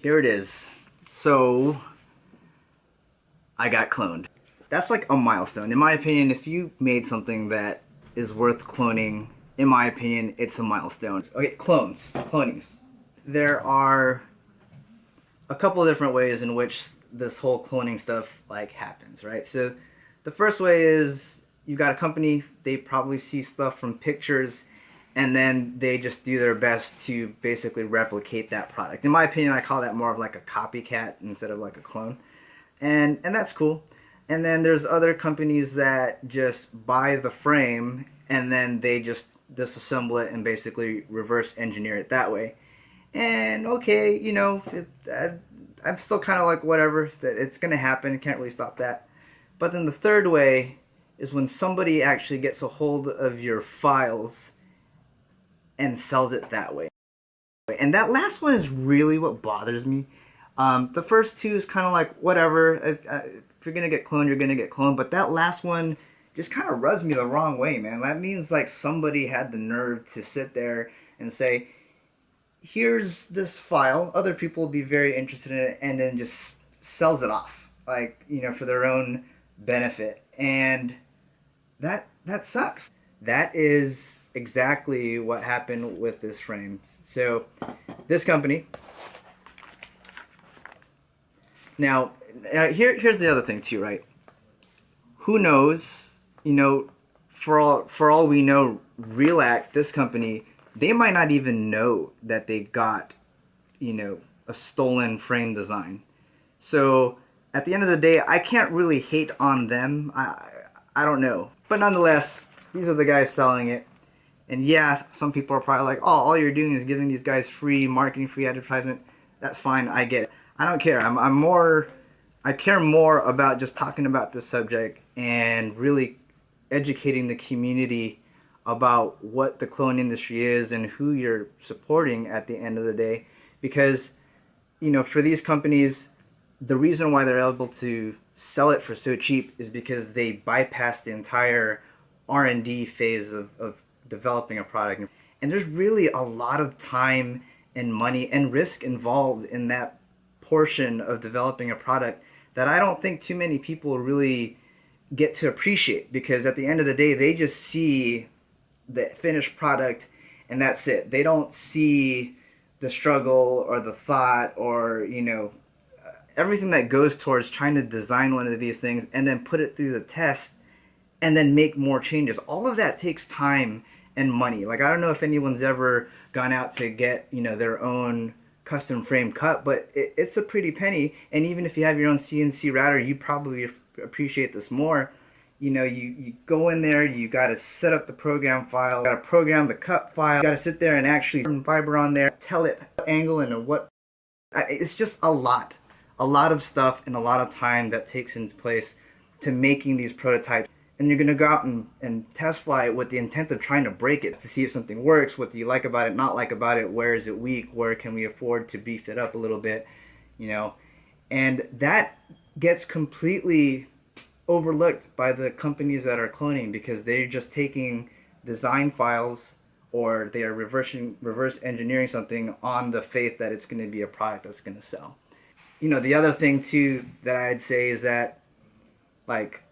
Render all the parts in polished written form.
Here it is. So I got cloned. That's like a milestone. In my opinion, if you made something that is worth cloning, in my opinion, it's a milestone. Okay, clonings. There are a couple of different ways in which this whole cloning stuff like happens, right? So the first way is you got a company, they probably see stuff from pictures and then they just do their best to basically replicate that product. In my opinion, I call that more of like a copycat instead of like a clone. And that's cool. And then there's other companies that just buy the frame and then they just disassemble it and basically reverse engineer it that way. And okay, you know, I'm still kind of like whatever, it's gonna happen, can't really stop that. But then the third way is when somebody actually gets a hold of your files and sells it that way. And that last one is really what bothers me. The first two is kind of like whatever. If you're gonna get cloned, you're gonna get cloned. But that last one just kind of rubs me the wrong way, man. That means like somebody had the nerve to sit there and say, here's this file, other people will be very interested in it, and then just sells it off, like, you know, for their own benefit. And that sucks. That is exactly what happened with this frame. So this company, now here's the other thing too, right? Who knows, you know, for all we know, Relac, this company, they might not even know that they got, you know, a stolen frame design. So at the end of the day, I can't really hate on them. I don't know. But nonetheless, these are the guys selling it. And yeah, some people are probably like, oh, all you're doing is giving these guys free marketing, free advertisement. That's fine, I get it. I don't care. I care more about just talking about this subject and really educating the community about what the clone industry is and who you're supporting at the end of the day. Because, you know, for these companies, the reason why they're able to sell it for so cheap is because they bypass the entire R&D phase of developing a product. And there's really a lot of time and money and risk involved in that portion of developing a product that I don't think too many people really get to appreciate, because at the end of the day, they just see the finished product and that's it. They don't see the struggle or the thought or, you know, everything that goes towards trying to design one of these things and then put it through the test and then make more changes. All of that takes time and money. Like, I don't know if anyone's ever gone out to get, you know, their own custom frame cut, but it's a pretty penny. And even if you have your own CNC router, you probably appreciate this more. You know, you go in there, you got to set up the program file, got to program the cut file, got to sit there and actually put fiber on there, tell it what angle and what. It's just a lot of stuff and a lot of time that takes into place to making these prototypes. And you're going to go out and test fly it with the intent of trying to break it to see if something works, what do you like about it, not like about it, where is it weak, where can we afford to beef it up a little bit, you know. And that gets completely overlooked by the companies that are cloning, because they're just taking design files or they are reverse engineering something on the faith that it's going to be a product that's going to sell. You know, the other thing too that I'd say is that, like,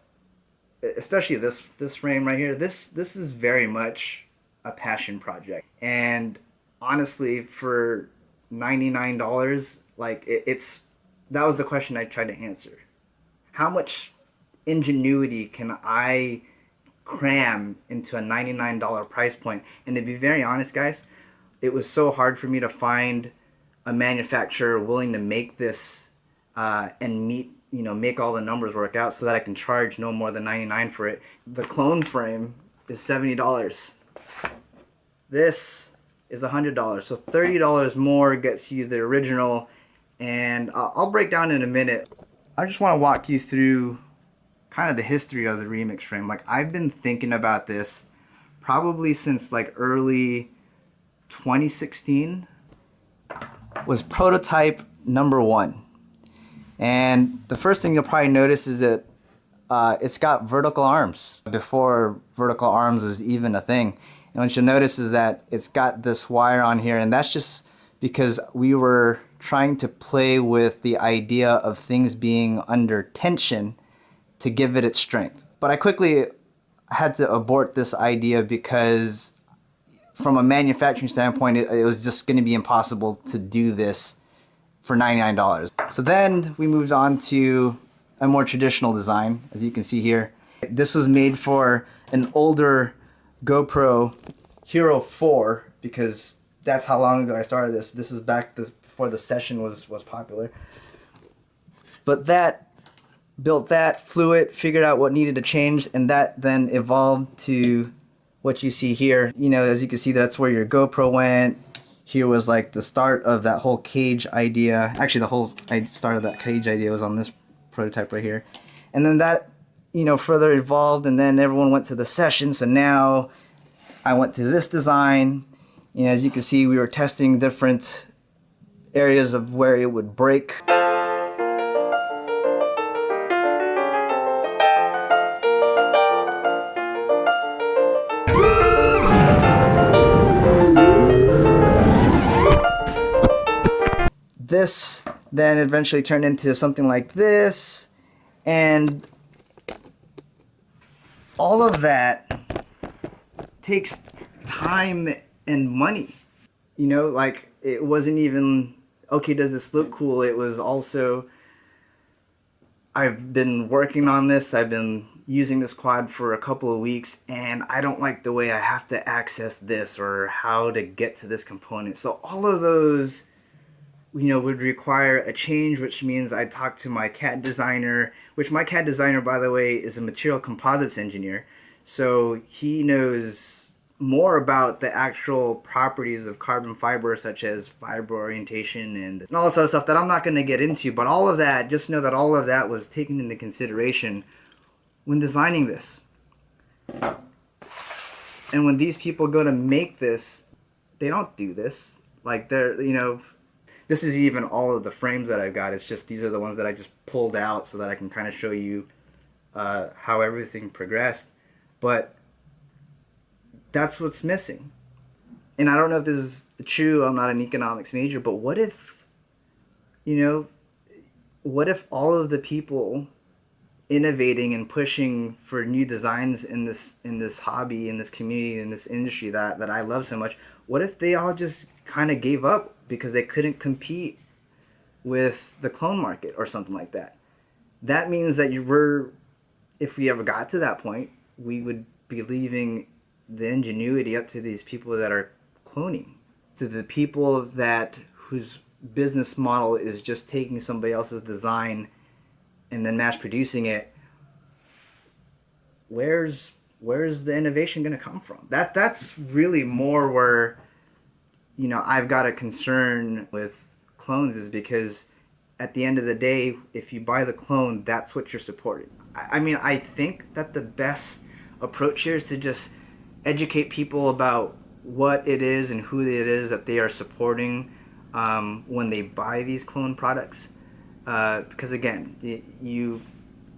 especially this frame right here, this is very much a passion project. And honestly, for $99, like, that was the question I tried to answer. How much ingenuity can I cram into a $99 price point? And to be very honest, guys, it was so hard for me to find a manufacturer willing to make this and make all the numbers work out so that I can charge no more than $99 for it. The clone frame is $70. This is $100, so $30 more gets you the original. And I'll break down in a minute. I just want to walk you through kind of the history of the remix frame. Like, I've been thinking about this probably since like early 2016 was prototype number 1. And the first thing you'll probably notice is that it's got vertical arms before vertical arms was even a thing. And what you'll notice is that it's got this wire on here, and that's just because we were trying to play with the idea of things being under tension to give it its strength. But I quickly had to abort this idea because from a manufacturing standpoint, it was just going to be impossible to do this for $99. So then we moved on to a more traditional design, as you can see here. This was made for an older GoPro Hero 4 because that's how long ago I started this. This is back before the Session was popular. But that built that, flew it, figured out what needed to change, and that then evolved to what you see here. You know, as you can see, that's where your GoPro went. Here was like the start of that whole cage idea. Actually, the whole start of that cage idea was on this prototype right here. And then that, you know, further evolved, and then everyone went to the Session. So now I went to this design. You know, as you can see, we were testing different areas of where it would break. This then eventually turned into something like this, and all of that takes time and money. You know, like, it wasn't even, okay, does this look cool? It was also, I've been working on this, I've been using this quad for a couple of weeks, and I don't like the way I have to access this or how to get to this component. So all of those, you know, would require a change, which means I talked to my CAD designer, which my CAD designer, by the way, is a material composites engineer. So he knows more about the actual properties of carbon fiber, such as fiber orientation and all this other stuff that I'm not going to get into. But all of that, just know that all of that was taken into consideration when designing this. And when these people go to make this, they don't do this. Like, they're, you know, this is even all of the frames that I've got. It's just these are the ones that I just pulled out so that I can kind of show you how everything progressed. But that's what's missing. And I don't know if this is true. I'm not an economics major, but what if, you know, what if all of the people innovating and pushing for new designs in this hobby, in this community, in this industry that I love so much, what if they all just kind of gave up because they couldn't compete with the clone market or something like that? That means that if we ever got to that point, we would be leaving the ingenuity up to these people that are cloning, to the people whose business model is just taking somebody else's design and then mass producing it. Where's the innovation going to come from? That's really more where, you know, I've got a concern with clones, is because at the end of the day, if you buy the clone, that's what you're supporting. I mean, I think that the best approach here is to just educate people about what it is and who it is that they are supporting when they buy these clone products. Because again, you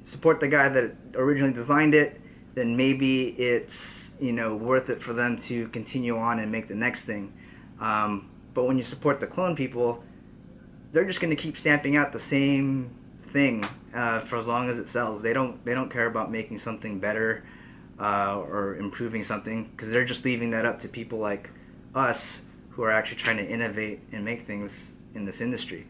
support the guy that originally designed it, then maybe it's, you know, worth it for them to continue on and make the next thing. But when you support the clone people, they're just going to keep stamping out the same thing for as long as it sells. They don't care about making something better or improving something, because they're just leaving that up to people like us who are actually trying to innovate and make things in this industry.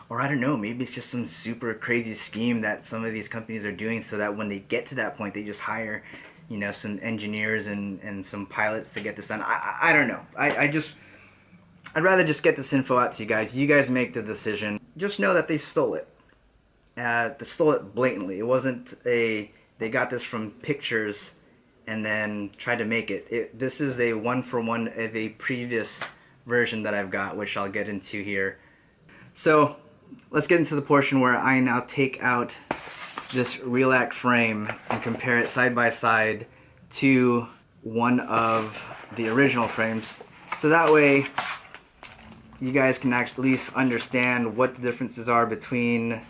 Or I don't know, maybe it's just some super crazy scheme that some of these companies are doing so that when they get to that point, they just hire, you know, some engineers and some pilots to get this done. I don't know. I'd rather just get this info out to you guys. You guys make the decision. Just know that they stole it. They stole it blatantly. It wasn't they got this from pictures and then tried to make it. This is a one-for-one of a previous version that I've got, which I'll get into here. So let's get into the portion where I now take out this Relac frame and compare it side by side to one of the original frames. So that way you guys can at least understand what the differences are between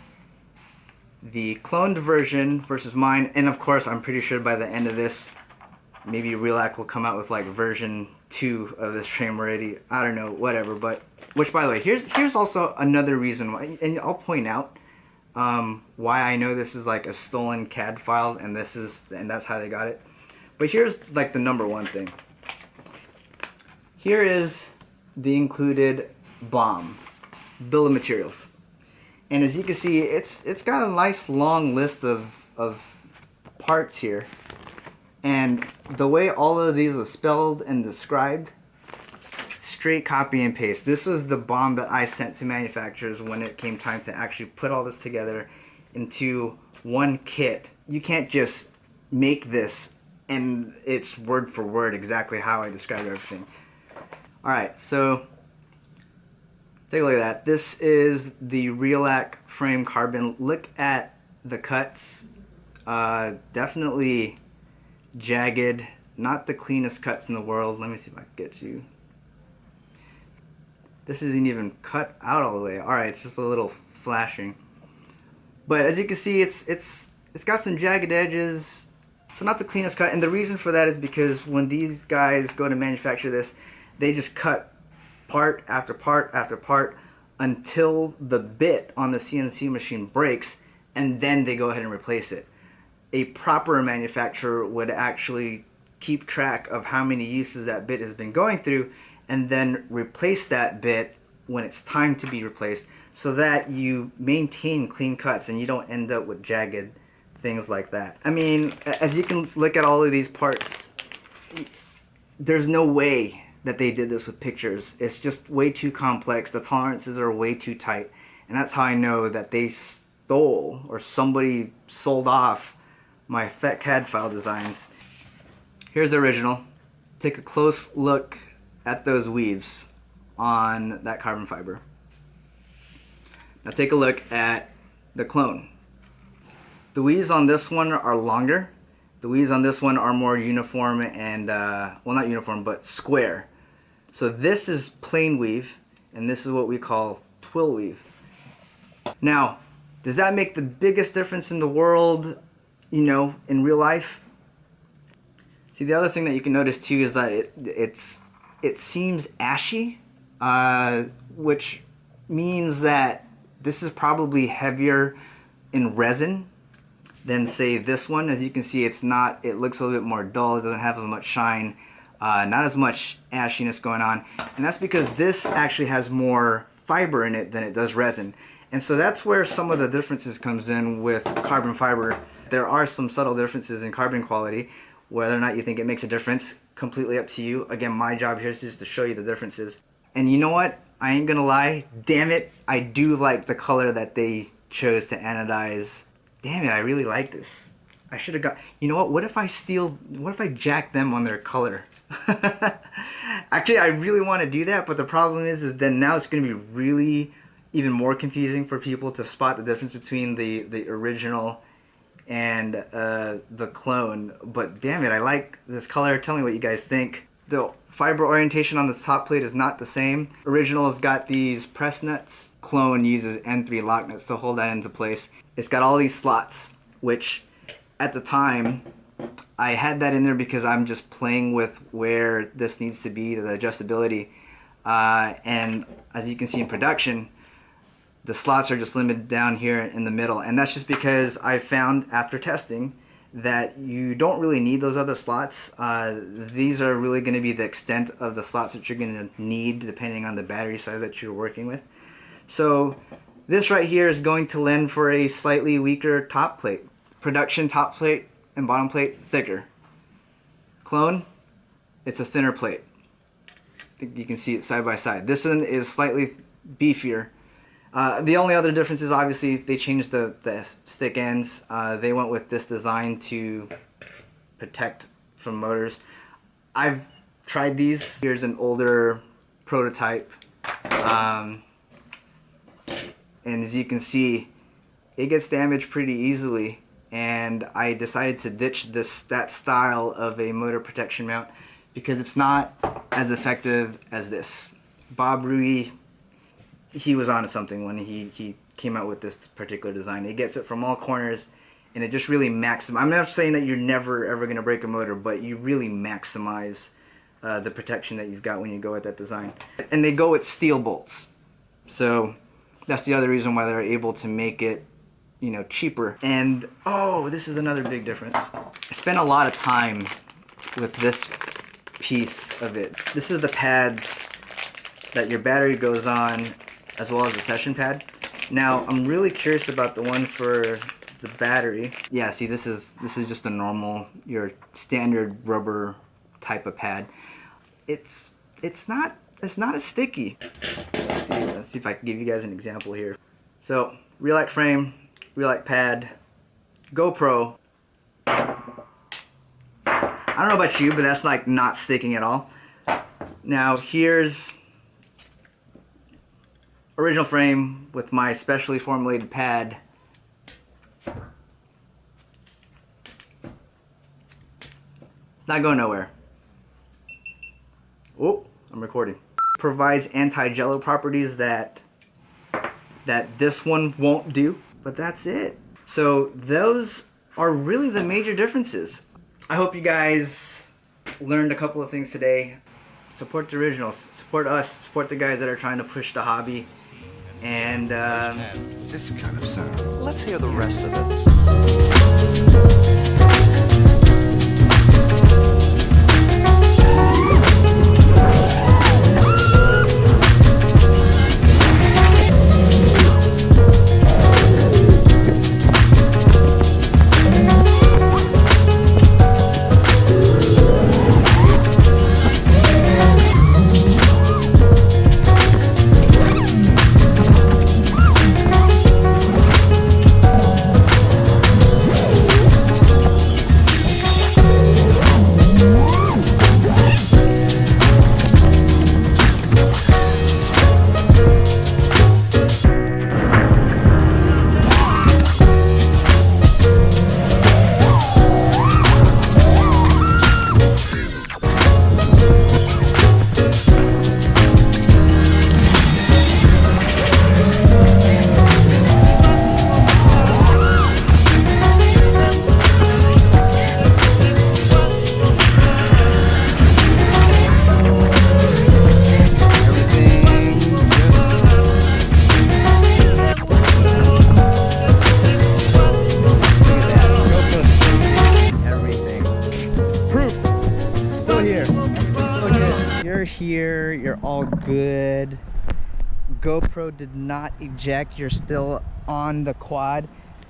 the cloned version versus mine. And of course, I'm pretty sure by the end of this, maybe Relac will come out with like version 2 of this frame already. I don't know, whatever. But which, by the way, here's also another reason why, and I'll point out why I know this is like a stolen CAD file, and that's how they got it. But here's like the number one thing. Here is the included BOM, bill of materials, and as you can see, it's got a nice long list of parts here, and the way all of these are spelled and described, straight copy and paste. This was the BOM that I sent to manufacturers when it came time to actually put all this together into one kit. You can't just make this and it's word for word exactly how I described everything. Alright, so take a look at that. This is the Relac frame carbon. Look at the cuts. Definitely jagged. Not the cleanest cuts in the world. Let me see if I can get you. This isn't even cut out all the way. Alright, it's just a little flashing. But as you can see, it's got some jagged edges. So not the cleanest cut. And the reason for that is because when these guys go to manufacture this, they just cut part after part after part until the bit on the CNC machine breaks, and then they go ahead and replace it. A proper manufacturer would actually keep track of how many uses that bit has been going through, and then replace that bit when it's time to be replaced, so that you maintain clean cuts and you don't end up with jagged things like that. I mean, as you can look at all of these parts, there's no way that they did this with pictures. It's just way too complex. The tolerances are way too tight, and that's how I know that they stole, or somebody sold off, my CAD file designs. Here's the original. Take a close look at those weaves on that carbon fiber. Now take a look at the clone. The weaves on this one are longer. The weaves on this one are more uniform and, well, not uniform, but square. So this is plain weave, and this is what we call twill weave. Now, does that make the biggest difference in the world, you know, in real life? See, the other thing that you can notice too is that it seems ashy, which means that this is probably heavier in resin than, say, this one. As you can see, it looks a little bit more dull. It doesn't have as much shine, not as much ashiness going on, and that's because this actually has more fiber in it than it does resin. And so that's where some of the differences comes in with carbon fiber. There are some subtle differences in carbon quality. Whether or not you think it makes a difference, completely up to you. Again, my job here is just to show you the differences. And you know what? I ain't gonna lie. Damn it, I do like the color that they chose to anodize. Damn it, I really like this. I should have got... You know what? What if I jack them on their color? Actually, I really want to do that, but the problem is then now it's going to be really even more confusing for people to spot the difference between the original and the clone. But damn it, I like this color. Tell me what you guys think. The fiber orientation on the top plate is not the same. Original has got these press nuts. Clone uses N3 lock nuts to hold that into place. It's got all these slots, which at the time I had that in there because I'm just playing with where this needs to be, the adjustability. And as you can see in production, the slots are just limited down here in the middle, and that's just because I found after testing that you don't really need those other slots. These are really going to be the extent of the slots that you're going to need depending on the battery size that you're working with. So this right here is going to lend for a slightly weaker top plate. Production top plate and bottom plate thicker. Clone, it's a thinner plate. I think you can see it side by side. This one is slightly beefier. The only other difference is obviously they changed the stick ends. They went with this design to protect from motors. I've tried these. Here's an older prototype. And as you can see, it gets damaged pretty easily. And I decided to ditch that style of a motor protection mount because it's not as effective as this. Bob Rui, he was onto something when he came out with this particular design. It gets it from all corners, and it just really I'm not saying that you're never ever going to break a motor, but you really maximize the protection that you've got when you go with that design. And they go with steel bolts. So that's the other reason why they're able to make it, you know, cheaper. And oh, this is another big difference. I spent a lot of time with this piece of it. This is the pads that your battery goes on, as well as the session pad. Now, I'm really curious about the one for the battery. Yeah, see, this is just a normal, your standard rubber type of pad. It's not as sticky. Let's see if I can give you guys an example here. So, Relight frame, Relight pad, GoPro. I don't know about you, but that's like not sticking at all. Now here's original frame with my specially formulated pad. It's not going nowhere. Oh, I'm recording. Provides anti-jello properties that this one won't do, but that's it. So those are really the major differences. I hope you guys learned a couple of things today. Support the originals, support us, support the guys that are trying to push the hobby. And this kind of sound. Let's hear the rest of here, you're all good. GoPro did not eject, you're still on the quad.